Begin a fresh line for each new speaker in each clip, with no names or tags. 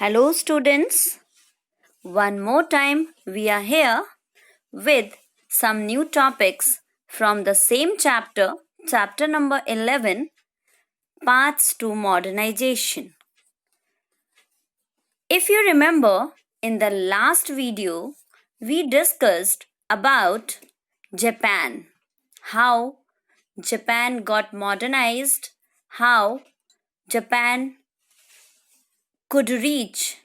Hello, students. One more time, we are here with some new topics from the same chapter, chapter number 11, Paths to Modernization. If you remember, in the last video, we discussed about Japan, how Japan got modernized, how Japan could reach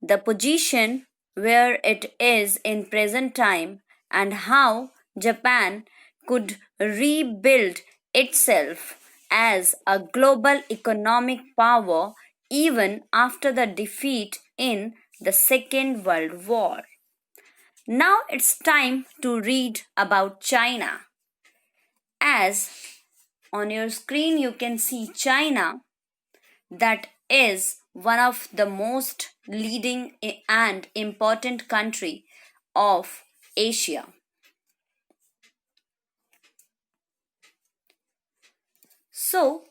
the position where it is in present time, and how Japan could rebuild itself as a global economic power even after the defeat in the Second World War. Now it's time to read about China. As on your screen you can see China, that is one of the most leading and important country of Asia. So,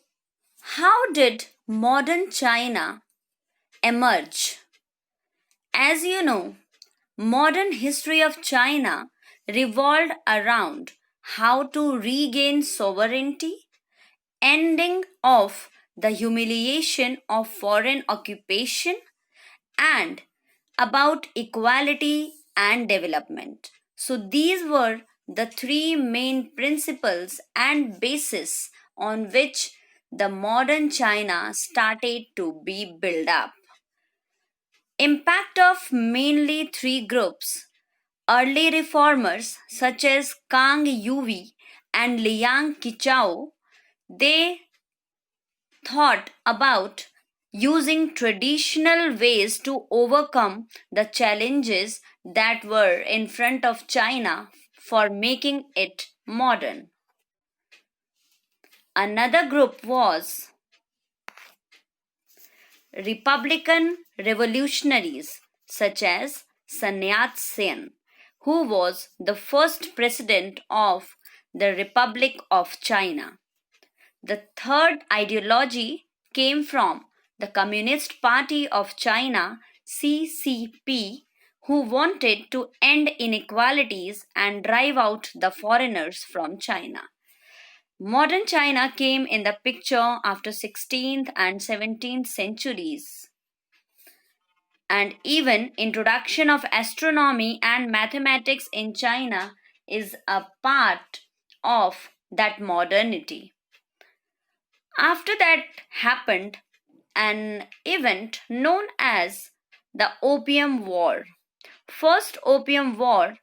how did modern China emerge? As you know, modern history of China revolved around how to regain sovereignty, ending of the humiliation of foreign occupation, and about equality and development. So, these were the three main principles and basis on which the modern China started to be built up. Impact of mainly three groups: early reformers such as Kang Yuwi and Liang Qichao. They thought about using traditional ways to overcome the challenges that were in front of China for making it modern. Another group was Republican revolutionaries such as Sun Yat-sen, who was the first president of the Republic of China. The third ideology came from the Communist Party of China, CCP, who wanted to end inequalities and drive out the foreigners from China. Modern China came in the picture after 16th and 17th centuries. And even introduction of astronomy and mathematics in China is a part of that modernity. After that happened an event known as the Opium War. First Opium War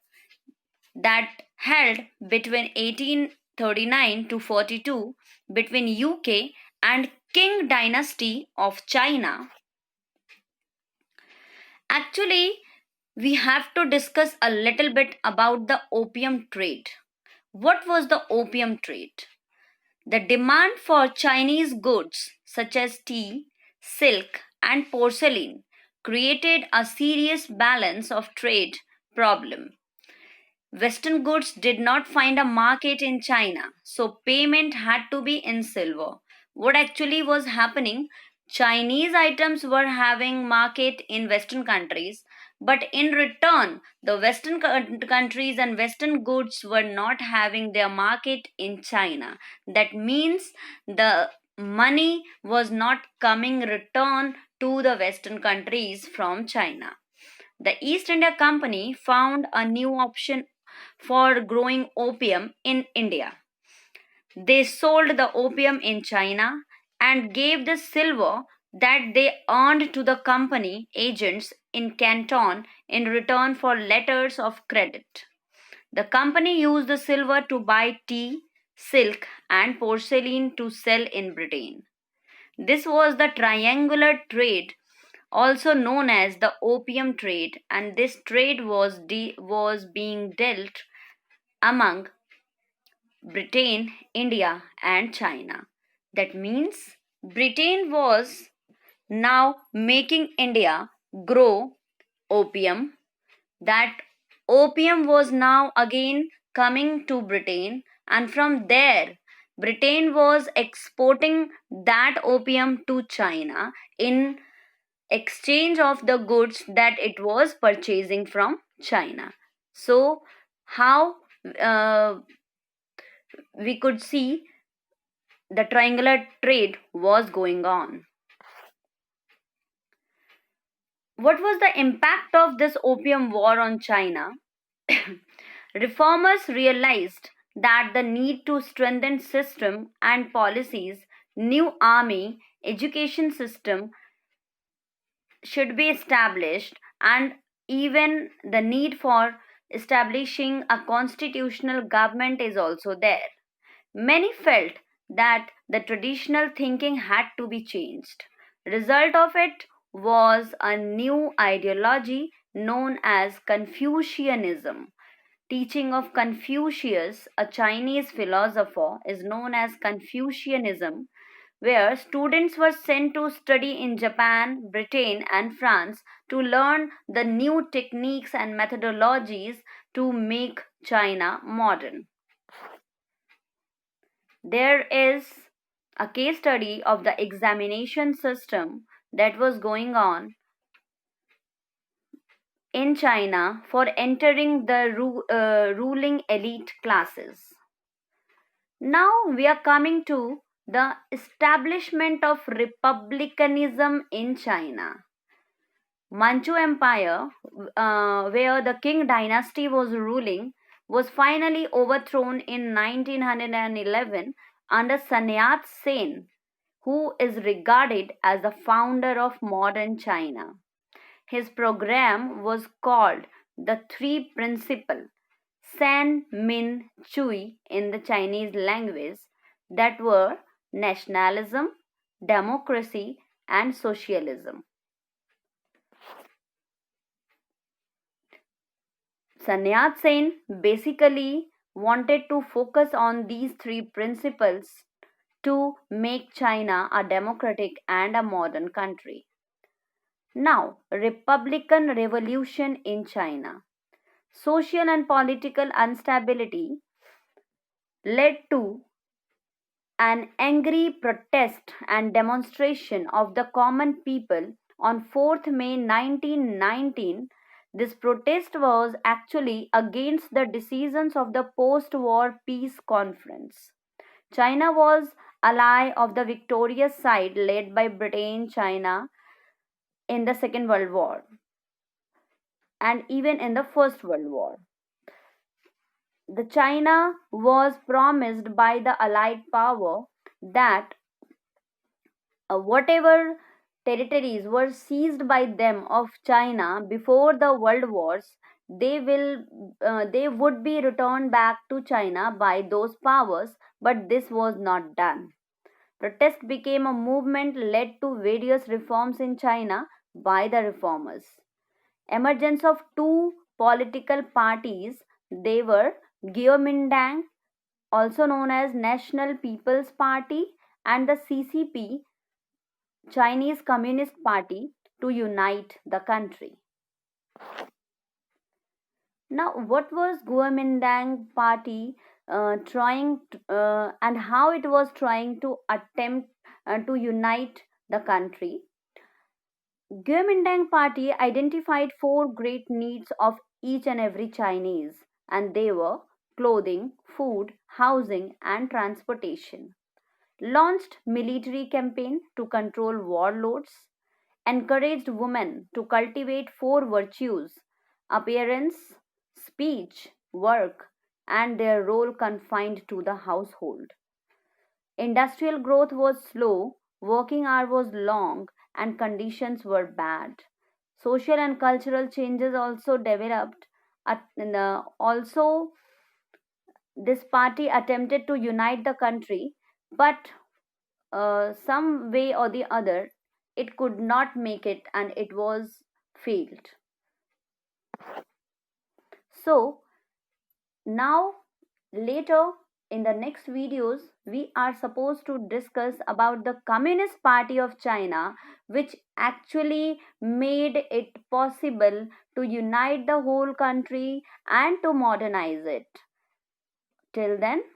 that held between 1839 to 42 between UK and Qing dynasty of China. Actually, we have to discuss a little bit about the opium trade. What was the opium trade? The demand for Chinese goods such as tea, silk, and porcelain created a serious balance of trade problem. Western goods did not find a market in China, so payment had to be in silver. What actually was happening? Chinese items were having market in Western countries, but in return, the Western countries and Western goods were not having their market in China. That means the money was not coming return to the Western countries from China. The East India Company found a new option for growing opium in India. They sold the opium in China and gave the silver that they earned to the company agents in Canton in return for letters of credit. The company used the silver to buy tea, silk, and porcelain to sell in Britain. This was the triangular trade, also known as the opium trade, and this trade was being dealt among Britain, India, and China. That means Britain was now making India grow opium. That opium was now again coming to Britain, and from there, Britain was exporting that opium to China in exchange of the goods that it was purchasing from China. So, how we could see the triangular trade was going on. What was the impact of this opium war on China? Reformers realized that the need to strengthen system and policies, new army, education system should be established, and even the need for establishing a constitutional government is also there. Many felt that the traditional thinking had to be changed. Result of it was a new ideology known as Confucianism. Teaching of Confucius, a Chinese philosopher, is known as Confucianism, where students were sent to study in Japan, Britain, and France to learn the new techniques and methodologies to make China modern. There is a case study of the examination system that was going on in China for entering the ruling elite classes. Now we are coming to the establishment of republicanism in China. Manchu Empire, where the Qing dynasty was ruling, was finally overthrown in 1911 under Sun Yat sen, who is regarded as the founder of modern China. His program was called the Three Principles, San Min Chui in the Chinese language, that were nationalism, democracy, and socialism. Sun Yat sen basically wanted to focus on these three principles to make China a democratic and a modern country. Now, Republican Revolution in China. Social and political instability led to an angry protest and demonstration of the common people on 4th May 1919. This protest was actually against the decisions of the post-war peace conference. China was ally of the victorious side led by Britain, China in the Second World War and even in the First World War. The China was promised by the Allied power that whatever territories were seized by them of China before the world wars, they would be returned back to China by those powers, but this was not done. Protest became a movement led to various reforms in China by the reformers. Emergence of two political parties, they were Guomindang, also known as National People's Party, and the CCP, Chinese Communist Party, to unite the country. Now, what was Guomindang Party trying and how it was trying to attempt to unite the country? Guomindang Party identified four great needs of each and every Chinese, and they were clothing, food, housing, and transportation. Launched military campaign to control warlords, encouraged women to cultivate four virtues: appearance, speech, work, and their role confined to the household. Industrial growth was slow, working hour was long, and conditions were bad. Social and cultural changes also developed. Also, this party attempted to unite the country, but some way or the other, it could not make it and it was failed. So, now later in the next videos we are supposed to discuss about the Communist Party of China, which actually made it possible to unite the whole country and to modernize it. Till then,